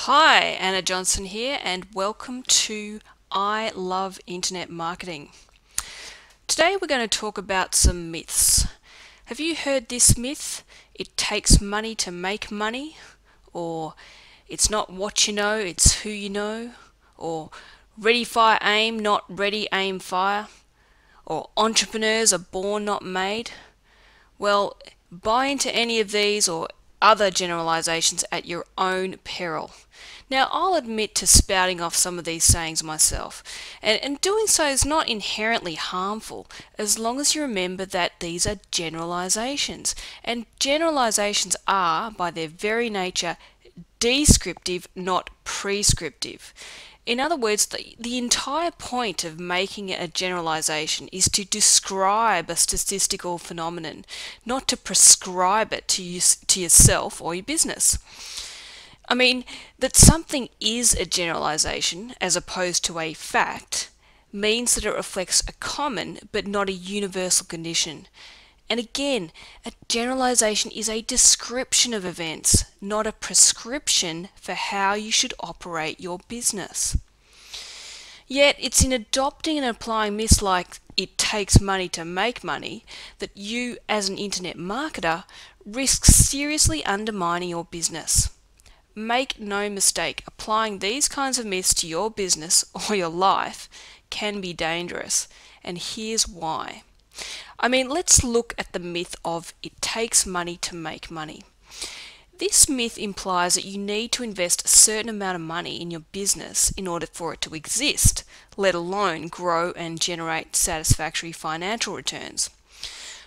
Hi, Anna Johnson here, and welcome to I Love Internet Marketing. Today we're going to talk about some myths. Have you heard this myth? It takes money to make money, or it's not what you know, it's who you know, or ready, fire, aim, not ready, aim, fire, or entrepreneurs are born, not made. Well, buy into any of these or other generalizations at your own peril. Now, I'll admit to spouting off some of these sayings myself, and doing so is not inherently harmful as long as you remember that these are generalizations, and generalizations are, by their very nature, descriptive, not prescriptive. In other words, the entire point of making a generalization is to describe a statistical phenomenon, not to prescribe it to yourself or your business. I mean, that something is a generalization as opposed to a fact means that it reflects a common but not a universal condition. And again, a generalization is a description of events, not a prescription for how you should operate your business. Yet, it's in adopting and applying myths like it takes money to make money that you, as an internet marketer, risk seriously undermining your business. Make no mistake, applying these kinds of myths to your business or your life can be dangerous, and here's why. Let's look at the myth of it takes money to make money. This myth implies that you need to invest a certain amount of money in your business in order for it to exist, let alone grow and generate satisfactory financial returns.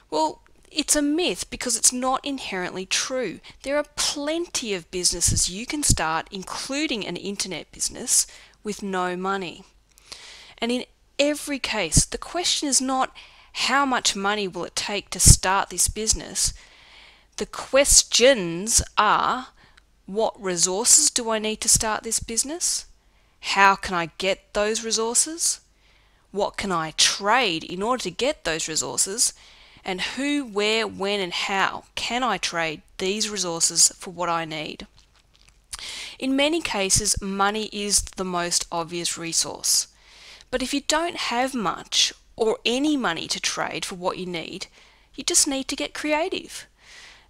Well, it's a myth because it's not inherently true. There are plenty of businesses you can start, including an internet business, with no money. And in every case, the question is not how much money will it take to start this business. The questions are, what resources do I need to start this business? How can I get those resources? What can I trade in order to get those resources? And who, where, when, and how can I trade these resources for what I need? In many cases, money is the most obvious resource. But if you don't have much or any money to trade for what you need, you just need to get creative.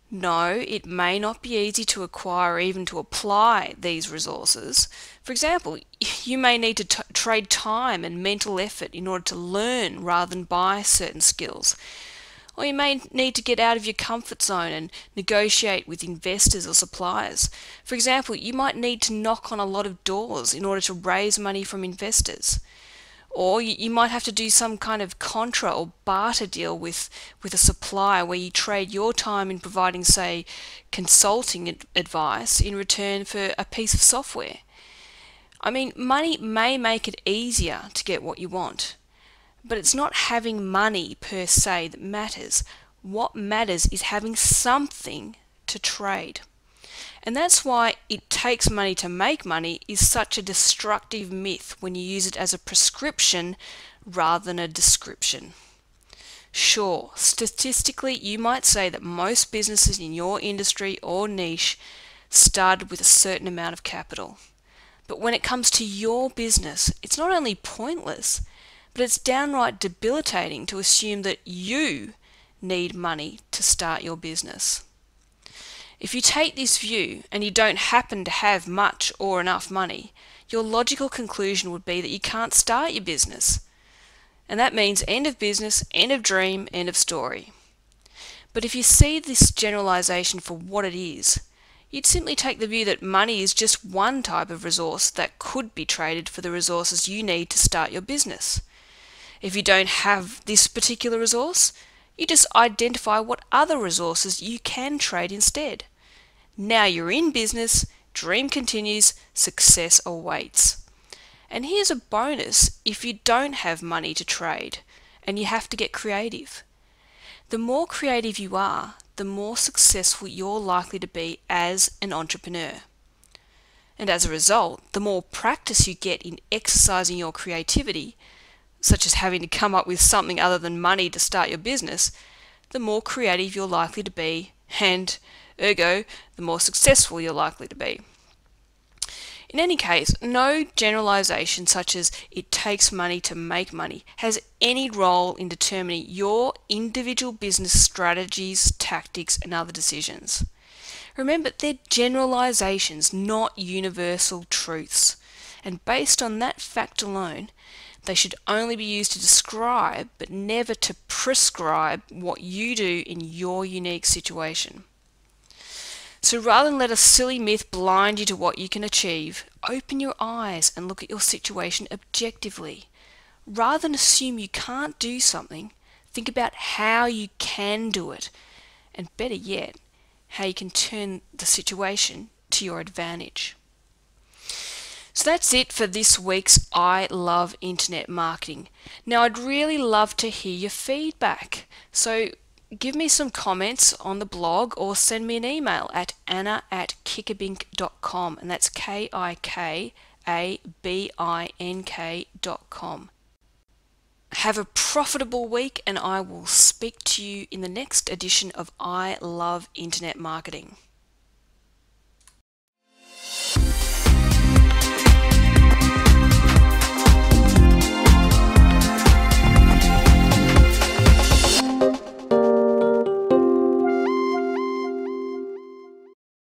No, it may not be easy to acquire or even to apply these resources. For example, you may need to trade time and mental effort in order to learn rather than buy certain skills. Or you may need to get out of your comfort zone and negotiate with investors or suppliers. For example, you might need to knock on a lot of doors in order to raise money from investors. Or you might have to do some kind of contra or barter deal with a supplier where you trade your time in providing, say, consulting advice in return for a piece of software. Money may make it easier to get what you want, but it's not having money per se that matters. What matters is having something to trade. And that's why it takes money to make money is such a destructive myth when you use it as a prescription rather than a description. Sure, statistically you might say that most businesses in your industry or niche started with a certain amount of capital. But when it comes to your business, it's not only pointless, but it's downright debilitating to assume that you need money to start your business. If you take this view and you don't happen to have much or enough money, your logical conclusion would be that you can't start your business. And that means end of business, end of dream, end of story. But if you see this generalization for what it is, you'd simply take the view that money is just one type of resource that could be traded for the resources you need to start your business. If you don't have this particular resource, you just identify what other resources you can trade instead. Now you're in business, dream continues, success awaits. And here's a bonus if you don't have money to trade and you have to get creative. The more creative you are, the more successful you're likely to be as an entrepreneur. And as a result, the more practice you get in exercising your creativity, such as having to come up with something other than money to start your business, the more creative you're likely to be, and ergo, the more successful you're likely to be. In any case, no generalization such as it takes money to make money has any role in determining your individual business strategies, tactics, and other decisions. Remember, they're generalizations, not universal truths. And based on that fact alone, they should only be used to describe, but never to prescribe what you do in your unique situation. So rather than let a silly myth blind you to what you can achieve, open your eyes and look at your situation objectively. Rather than assume you can't do something, think about how you can do it, and better yet, how you can turn the situation to your advantage. So that's it for this week's I Love Internet Marketing. Now I'd really love to hear your feedback. So give me some comments on the blog or send me an email at anna@kikabink.com, and that's KIKABINK.com. Have a profitable week, and I will speak to you in the next edition of I Love Internet Marketing.